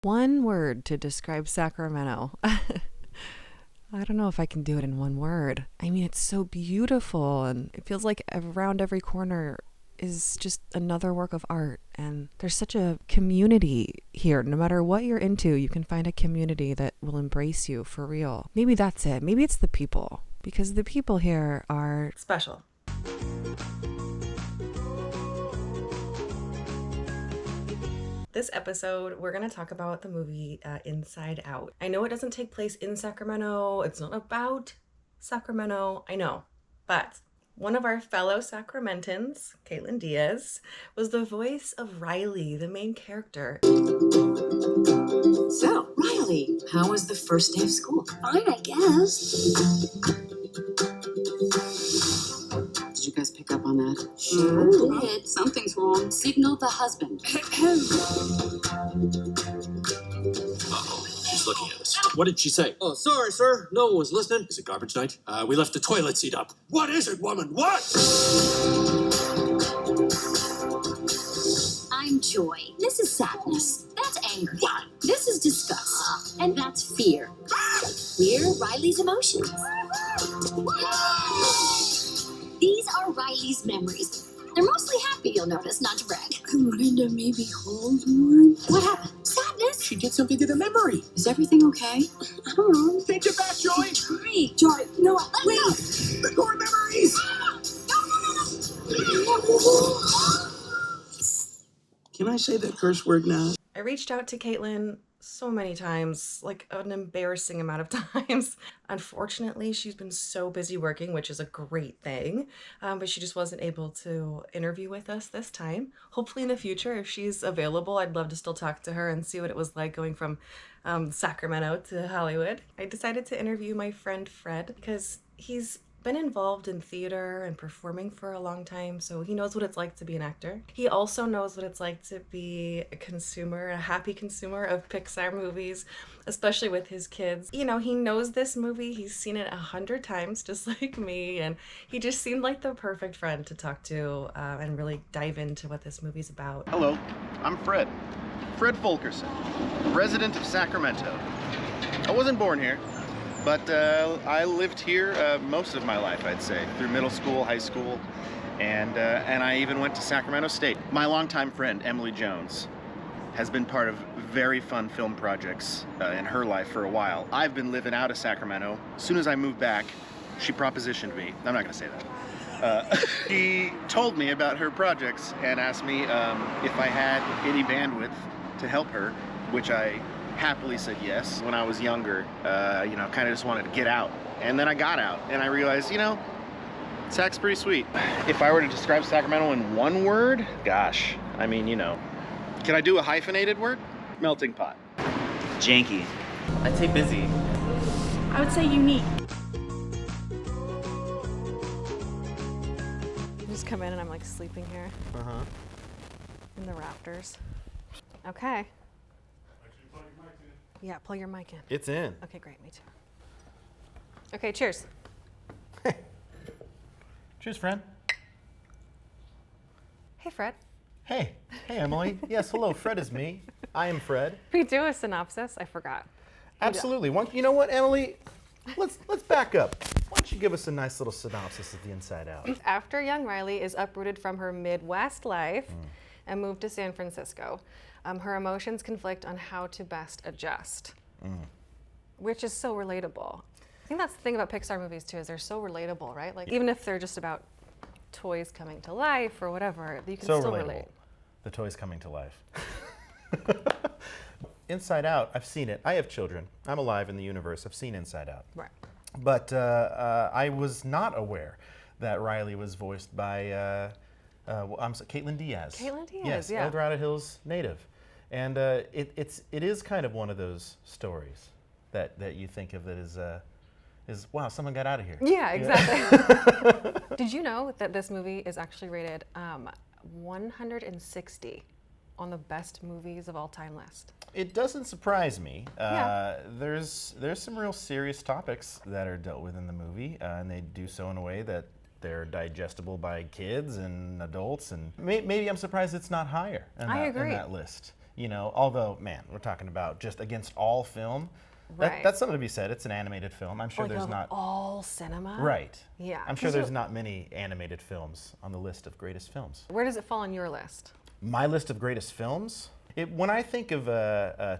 one word to describe Sacramento, I don't know if I can do it in one word. I mean, it's so beautiful, and it feels like around every corner is just another work of art. And there's such a community here. No matter what you're into, you can find a community that will embrace you for real. Maybe that's it. Maybe it's the people, because the people here are special. This episode, we're going to talk about the movie Inside Out. I know it doesn't take place in Sacramento. It's not about Sacramento. I know. But one of our fellow Sacramentans, Kaitlyn Dias, was the voice of Riley, the main character. So, Riley, how was the first day of school? Fine, I guess. Did you guys pick up on that? Sure did. Something's wrong. Signal the husband. Uh-oh, she's looking at us. What did she say? Oh, sorry, sir. No one was listening. Is it garbage night? We left the toilet seat up. What is it, woman? What? I'm joy. This is sadness. That's anger. What? This is disgust. And that's fear. We're Riley's emotions. These are Riley's memories. They're mostly happy, you'll notice, not to brag. I wanted to maybe hold one. What happened? Sadness? She did something to the memory. Is everything okay? I don't know. Take it back, Joy. Great. Joy, no, wait. The core memories. Can I say that curse word now? I reached out to Kaitlyn so many times, like an embarrassing amount of times. Unfortunately, she's been so busy working, which is a great thing, but she just wasn't able to interview with us this time. Hopefully in the future, if she's available, I'd love to still talk to her and see what it was like going from Sacramento to Hollywood. I decided to interview my friend Fred because he's been involved in theater and performing for a long time, so he knows what it's like to be an actor. He also knows what it's like to be a consumer, a happy consumer of Pixar movies, especially with his kids. You know, he knows this movie, he's seen it 100 times, just like me, and he just seemed like the perfect friend to talk to and really dive into what this movie's about. Hello, I'm Fred. Fred Fulkerson, resident of Sacramento. I wasn't born here, but I lived here most of my life, I'd say, through middle school, high school, and I even went to Sacramento State. My longtime friend, Emily Jones, has been part of very fun film projects in her life for a while. I've been living out of Sacramento. As soon as I moved back, she propositioned me. I'm not gonna say that. She told me about her projects and asked me if I had any bandwidth to help her, which I happily said yes. When I was younger, kind of just wanted to get out. And then I got out and I realized, Sac's pretty sweet. If I were to describe Sacramento in one word, gosh, I mean, can I do a hyphenated word? Melting pot. Janky. I'd say busy. I would say unique. You just come in and I'm like sleeping here. In the rafters. Okay. Yeah, pull your mic in. It's in. Okay, great, me too. Okay, cheers. Cheers, friend. Hey, Fred. Hey, Emily. Yes, hello, Fred is me. I am Fred. We do a synopsis? I forgot. Absolutely. You know what, Emily? Let's back up. Why don't you give us a nice little synopsis of the Inside Out? After young Riley is uprooted from her Midwest life and moved to San Francisco, her emotions conflict on how to best adjust, which is so relatable. I think that's the thing about Pixar movies too, is they're so relatable, right? Like even if they're just about toys coming to life or whatever, you can so still relatable. relate. The toys coming to life. Inside Out, I've seen it. I have children. I'm alive in the universe. I've seen Inside Out. Right. But I was not aware that Riley was voiced by Kaitlyn Dias. Kaitlyn Dias, yes, yeah. El Dorado Hills native. And it is kind of one of those stories that you think of that is wow, someone got out of here. Yeah, exactly. Did you know that this movie is actually rated 160 on the best movies of all time list? It doesn't surprise me. Yeah. There's some real serious topics that are dealt with in the movie, and they do so in a way that they're digestible by kids and adults. And maybe I'm surprised it's not higher in I agree. in that list. You know, although, man, we're talking about just against all film. Right. That's something to be said. It's an animated film. I'm sure Like there's of not. all cinema. Right. Yeah. I'm sure there's not many animated films on the list of greatest films. Where does it fall on your list? My list of greatest films? When I think of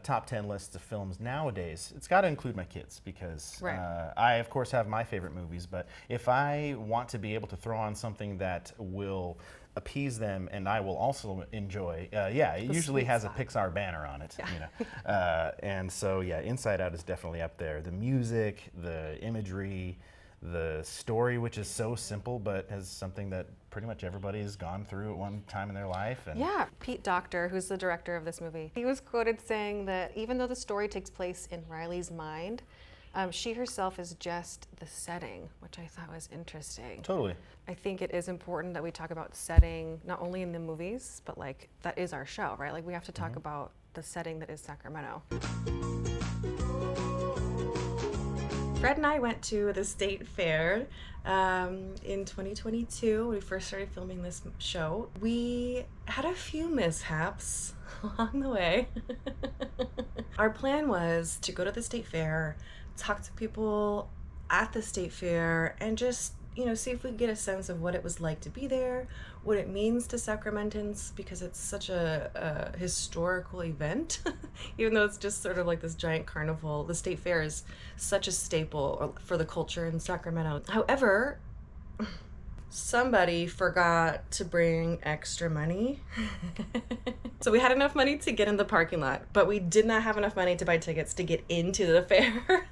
top 10 lists of films nowadays, it's got to include my kids because Right. I, of course, have my favorite movies. But if I want to be able to throw on something that will appease them and I will also enjoy, it usually sweet has spot. a Pixar banner on it. You know? And so, yeah, Inside Out is definitely up there. The music, the imagery, the story, which is so simple but has something that pretty much everybody has gone through at one time in their life. And Yeah, Pete Docter, who's the director of this movie, he was quoted saying that even though the story takes place in Riley's mind, she herself is just the setting, which I thought was interesting. Totally. I think it is important that we talk about setting, not only in the movies, but like that is our show, right? Like we have to talk about the setting that is Sacramento. Fred and I went to the state fair in 2022 when we first started filming this show. We had a few mishaps along the way. Our plan was to go to the state fair, talk to people at the state fair, and just, you know, see if we could get a sense of what it was like to be there, what it means to Sacramentans, because it's such a historical event. Even though it's just sort of like this giant carnival, the state fair is such a staple for the culture in Sacramento. However, somebody forgot to bring extra money. So we had enough money to get in the parking lot, but we did not have enough money to buy tickets to get into the fair.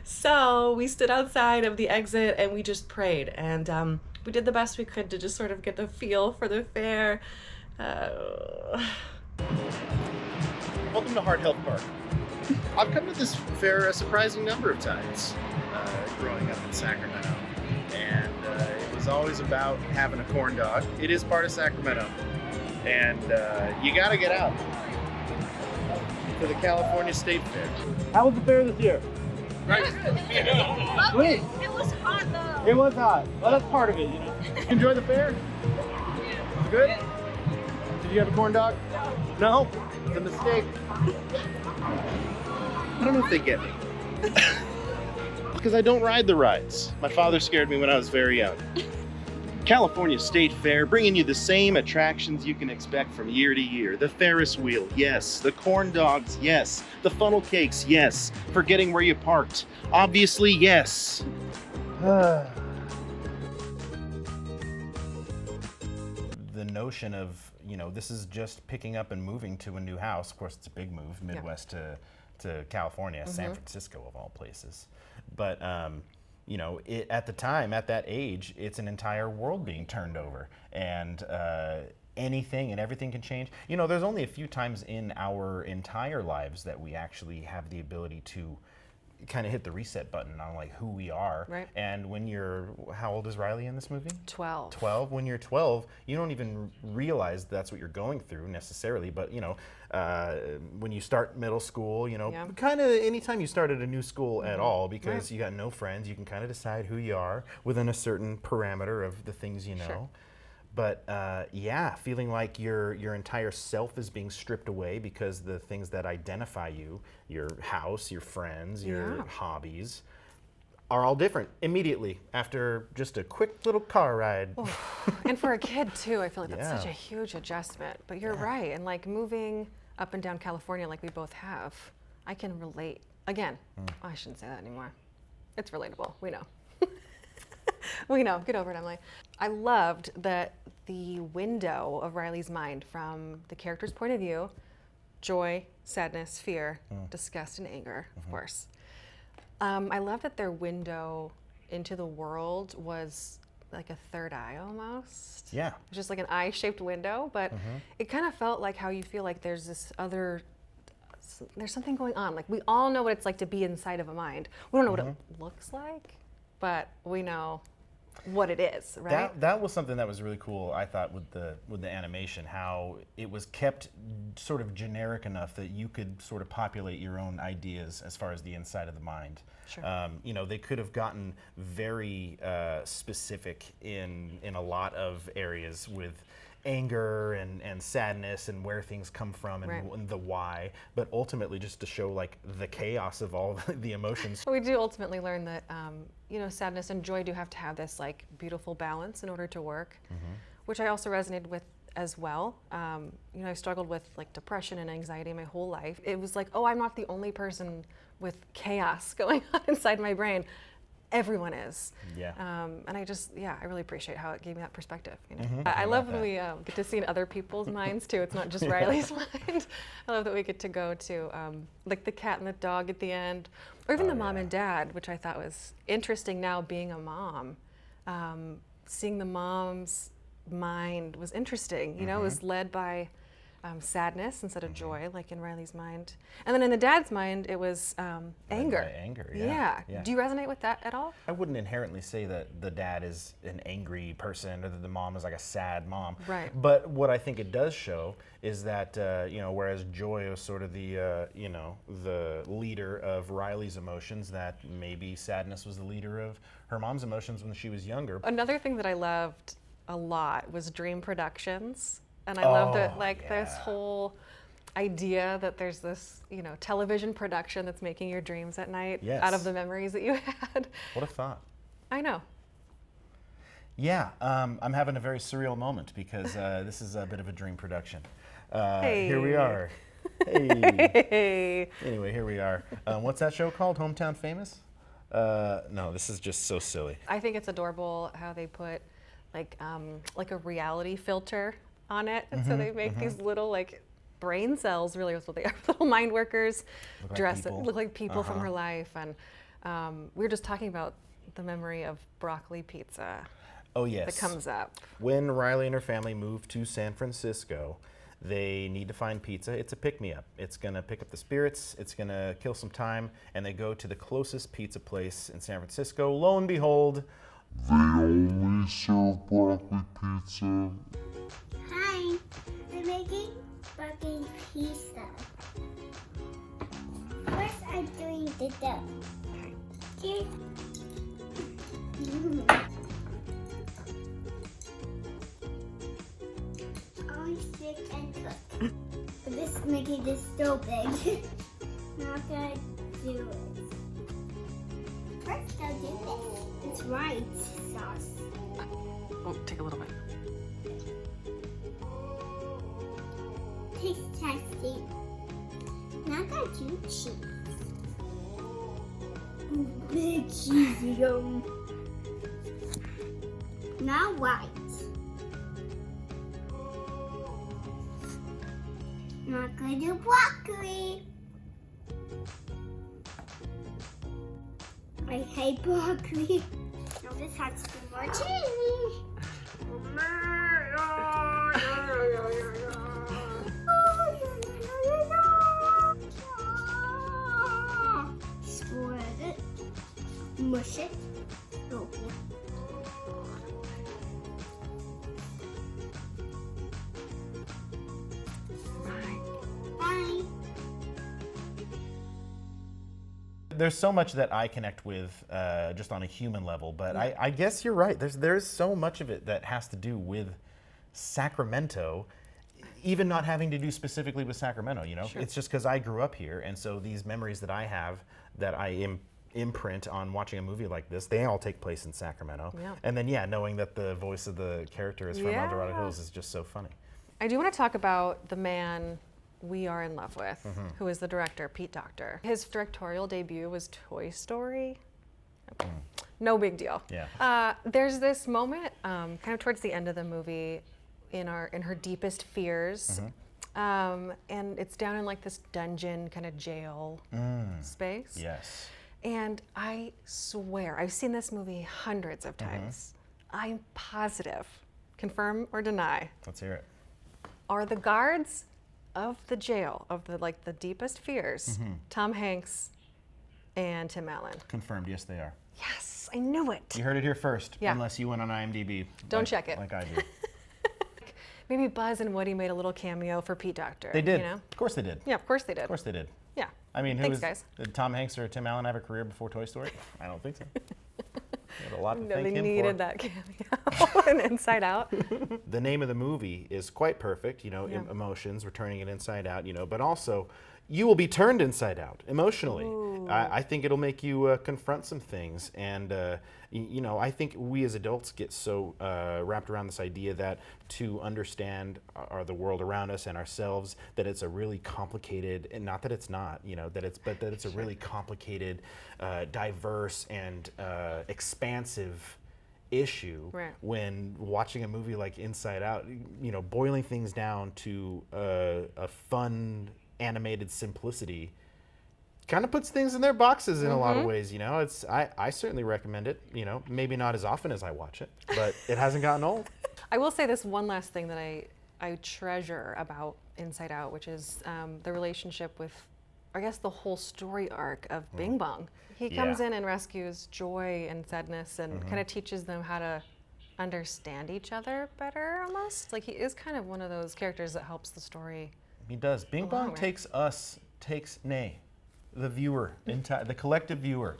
So we stood outside of the exit and we just prayed, and we did the best we could to just sort of get the feel for the fair. Welcome to Heart Health Park. I've come to this fair a surprising number of times growing up in Sacramento, and it was always about having a corn dog. It is part of Sacramento, and you gotta get out for the California State Fair. How was the fair this year? Right. Sweet. It was hot though. It was hot. Well, that's part of it, you know. You enjoy the fair? Was it good? Did you have a corn dog? No? It's a mistake. I don't know if they get me. Because I don't ride the rides. My father scared me when I was very young. California State Fair, bringing you the same attractions you can expect from year to year. The Ferris wheel, yes. The corn dogs, yes. The funnel cakes, yes. Forgetting where you parked, obviously, yes. The notion of, you know, this is just picking up and moving to a new house. Of course, it's a big move, Midwest to California, San Francisco of all places. But, you know, at the time, at that age, it's an entire world being turned over. And anything and everything can change. You know, there's only a few times in our entire lives that we actually have the ability to kind of hit the reset button on like who we are. Right. And when you're, how old is Riley in this movie? 12. 12. When you're 12, you don't even realize that's what you're going through necessarily. But, you know, when you start middle school, you know, Yeah. kind of anytime you start at a new school at all, because you got no friends, you can kind of decide who you are within a certain parameter of the things you know. Sure. But yeah, feeling like your entire self is being stripped away because the things that identify you, your house, your friends, your hobbies, are all different immediately after just a quick little car ride. And for a kid too, I feel like that's such Yeah. a huge adjustment. But you're right, and like moving up and down California like we both have, I can relate. Again, I shouldn't say that anymore. It's relatable, we know. We know, get over it, Emily. I loved that the window of Riley's mind from the character's point of view, joy, sadness, fear, disgust, and anger, of course. I love that their window into the world was like a third eye almost. Yeah. It was just like an eye-shaped window, but it kind of felt like how you feel like there's this other, there's something going on. Like we all know what it's like to be inside of a mind. We don't know what it looks like, but we know what it is, right? That was something that was really cool, I thought, with the animation, how it was kept sort of generic enough that you could sort of populate your own ideas as far as the inside of the mind. Sure. You know, they could have gotten very specific in a lot of areas with anger and sadness and where things come from and the why, but ultimately just to show like the chaos of all the emotions. We do ultimately learn that you know, sadness and joy do have to have this like beautiful balance in order to work, which I also resonated with as well. You know, I struggled with like depression and anxiety my whole life. It was like, oh, I'm not the only person with chaos going on inside my brain. Everyone is. Yeah. And I just, I really appreciate how it gave me that perspective. You know? I love when we get to see in other people's minds too. It's not just Riley's mind. I love that we get to go to like the cat and the dog at the end, or even the mom and dad, which I thought was interesting now being a mom. Seeing the mom's mind was interesting. You know, it was led by sadness instead of joy, like in Riley's mind. And then in the dad's mind, it was anger. Anger, yeah. yeah. Do you resonate with that at all? I wouldn't inherently say that the dad is an angry person or that the mom is like a sad mom. Right. But what I think it does show is that, you know, whereas Joy was sort of the, you know, the leader of Riley's emotions, that maybe sadness was the leader of her mom's emotions when she was younger. Another thing that I loved a lot was Dream Productions. And I love that, like, this whole idea that there's this, you know, television production that's making your dreams at night out of the memories that you had. What a thought. I know. Yeah, I'm having a very surreal moment because this is a bit of a dream production. Hey. Here we are. Hey. Anyway, here we are. What's that show called? Hometown Famous? No, this is just so silly. I think it's adorable how they put like a reality filter on it, and so they make these little like brain cells. Really, is what they are. Little mind workers, look like people from her life. And we were just talking about the memory of broccoli pizza. Oh yes, that comes up when Riley and her family moved to San Francisco. They need to find pizza. It's a pick-me-up. It's gonna pick up the spirits. It's gonna kill some time, and they go to the closest pizza place in San Francisco. Lo and behold, they only serve broccoli pizza. Hi, I'm making broccoli pizza. First, I'm doing the dough. Here's only stick and cook. But this is making this so big. Now I'm gonna do it. First, I'll do this. It's white sauce. Oh, take a little bit. Taste testing. Now I'm gonna do cheese. Big cheesy yum. Now white. Now I'm gonna do broccoli. I hate broccoli. Now this has to be more chili. Spread it. Mush it. Open it. Bye. there's so much that I connect with just on a human level, but I guess you're right. There's so much of it that has to do with Sacramento, even not having to do specifically with Sacramento, you know? Sure. It's just because I grew up here, and so these memories that I have that I imprint on watching a movie like this, they all take place in Sacramento. Yeah. And then, knowing that the voice of the character is from El Dorado Hills is just so funny. I do want to talk about the man we are in love with, who is the director, Pete Docter. His directorial debut was Toy Story. Okay. No big deal. Yeah. There's this moment, kind of towards the end of the movie, in her deepest fears, and it's down in like this dungeon kind of jail space. Yes. And I swear, I've seen this movie hundreds of times. I'm positive, confirm or deny. Let's hear it. Are the guards of the jail, of the deepest fears, Tom Hanks and Tim Allen? Confirmed, yes they are. Yes, I knew it. You heard it here first, Yeah. unless you went on IMDb. Don't check it. Like I do. Maybe Buzz and Woody made a little cameo for Pete Docter. They did. You know? Of course they did. Yeah, of course they did. Of course they did. Yeah. I mean, Thanks, guys. Did Tom Hanks or Tim Allen have a career before Toy Story? I don't think so. Got a lot to No, thank they him needed for. that cameo and Inside Out. The name of the movie is quite perfect, you know, Yeah. emotions, we're turning it inside out, you know, but also you will be turned inside out emotionally. I think it'll make you confront some things. And, you know, I think we as adults get so wrapped around this idea that to understand the world around us and ourselves, that it's a really complicated, and not that it's not, you know, but that it's a really complicated, diverse, and expansive issue. Right. When watching a movie like Inside Out, you know, boiling things down to a fun animated simplicity kind of puts things in their boxes in a lot of ways, you know. I certainly recommend it, you know, maybe not as often as I watch it, but it hasn't gotten old. I will say this one last thing that I treasure about Inside Out, which is the relationship with, I guess, the whole story arc of Bing Bong. He comes in and rescues Joy and Sadness and kind of teaches them how to understand each other better, almost. Like, he is kind of one of those characters that helps the story. He does. Bing Bong takes the viewer, the collective viewer.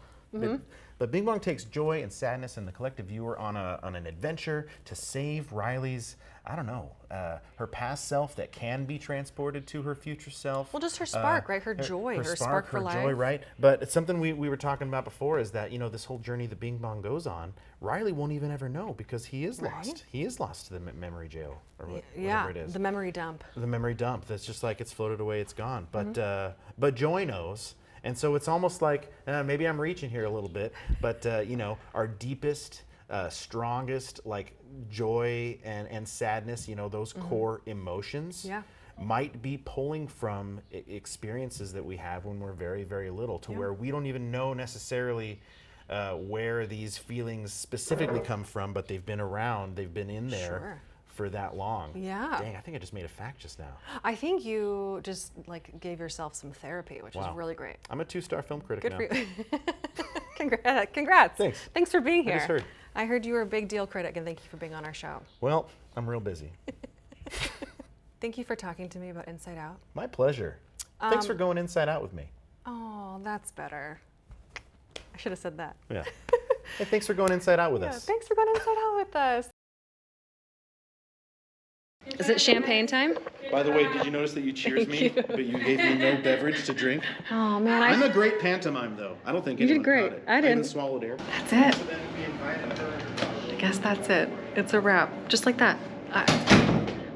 But Bing Bong takes Joy and Sadness and the collective viewer on an adventure to save Riley's, I don't know, her past self that can be transported to her future self. Well, just her spark, right? Her joy, her spark for her life. joy, right? But it's something we were talking about before, is that, you know, this whole journey that Bing Bong goes on, Riley won't even ever know, because he is lost. He is lost to the memory jail, or whatever it is. The memory dump. The memory dump. That's just like, it's floated away, it's gone. But Joy knows. And so it's almost like, maybe I'm reaching here a little bit, but you know, our deepest, strongest, like, joy and sadness, you know, those core emotions might be pulling from experiences that we have when we're very, very little, to where we don't even know necessarily where these feelings specifically come from, but they've been around, they've been in there for that long. Yeah. Dang, I think I just made a fact just now. I think you just, like, gave yourself some therapy, which is really great. I'm a 2-star film critic Good now. for you. Congrats. Thanks. Thanks for being here. I just heard. I heard you were a big deal critic, and thank you for being on our show. Well, I'm real busy. Thank you for talking to me about Inside Out. My pleasure. Thanks for going inside out with me. Oh, that's better. I should have said that. Yeah. Hey, thanks for going inside out with us. Thanks for going Inside Out with us. Is it champagne time? By the way, did you notice that you cheers me, but you gave me no beverage to drink? Oh, man. I'm a great pantomime, though. I don't think anyone caught it. I did. I even swallowed air. That's it. I guess that's it. It's a wrap. Just like that. I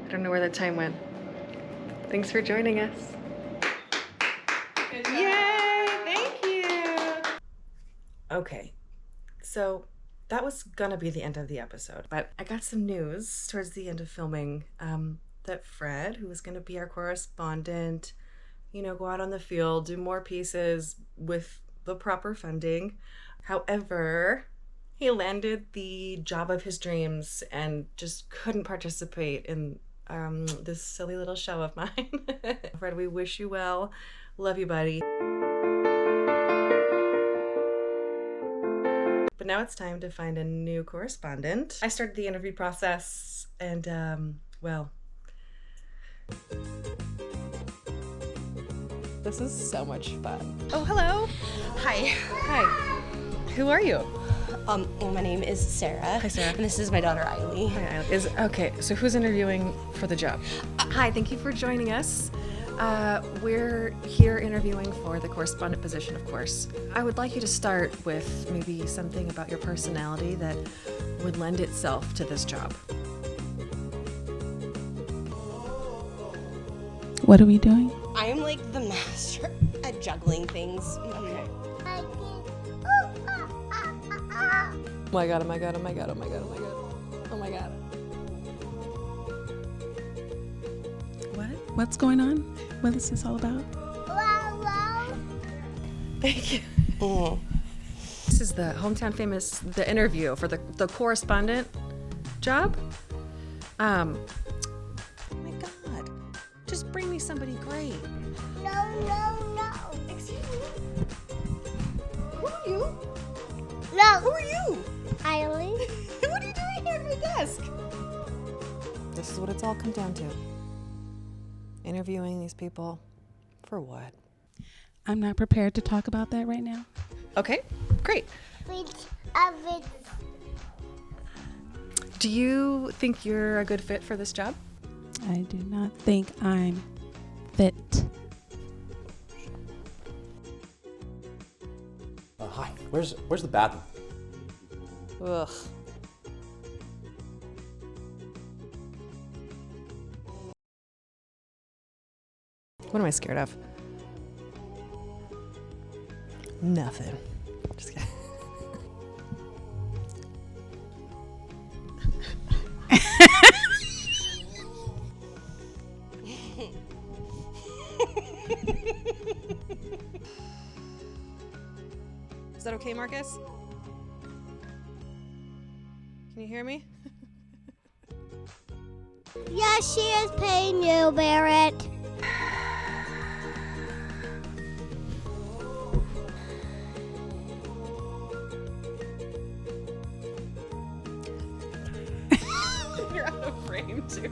don't know where the time went. Thanks for joining us. Yay! Thank you. Okay, so that was gonna be the end of the episode, but I got some news towards the end of filming that Fred, who was gonna be our correspondent, you know, go out on the field, do more pieces with the proper funding. However, he landed the job of his dreams and just couldn't participate in this silly little show of mine. Fred, we wish you well. Love you, buddy. But now it's time to find a new correspondent. I started the interview process and, well. This is so much fun. Oh, hello. Hi. Hi. Who are you? Well, my name is Sarah. Hi, Sarah. And this is my daughter, Eiley. Hi, Eiley. Okay, so who's interviewing for the job? Hi, thank you for joining us. We're here interviewing for the correspondent position, of course. I would like you to start with maybe something about your personality that would lend itself to this job. What are we doing? I am like the master at juggling things. Okay. Oh my god, oh my god, oh my god, oh my god, oh my god. Oh my god. What's going on? What is this all about? Thank you. This is the hometown famous, the interview for the correspondent job. Oh my god. Just bring me somebody great. No. Excuse me. Who are you? No. Who are you? Eiley. What are you doing here at my desk? This is what it's all come down to. Interviewing these people for what? I'm not prepared to talk about that right now. Okay, great. of it. Do you think you're a good fit for this job? I do not think I'm fit. Hi. Where's the bathroom? Ugh. What am I scared of? Nothing. Just kidding. Is that okay, Marcus? Can you hear me? Yes, she is paying you, Barrett. You're out of frame too.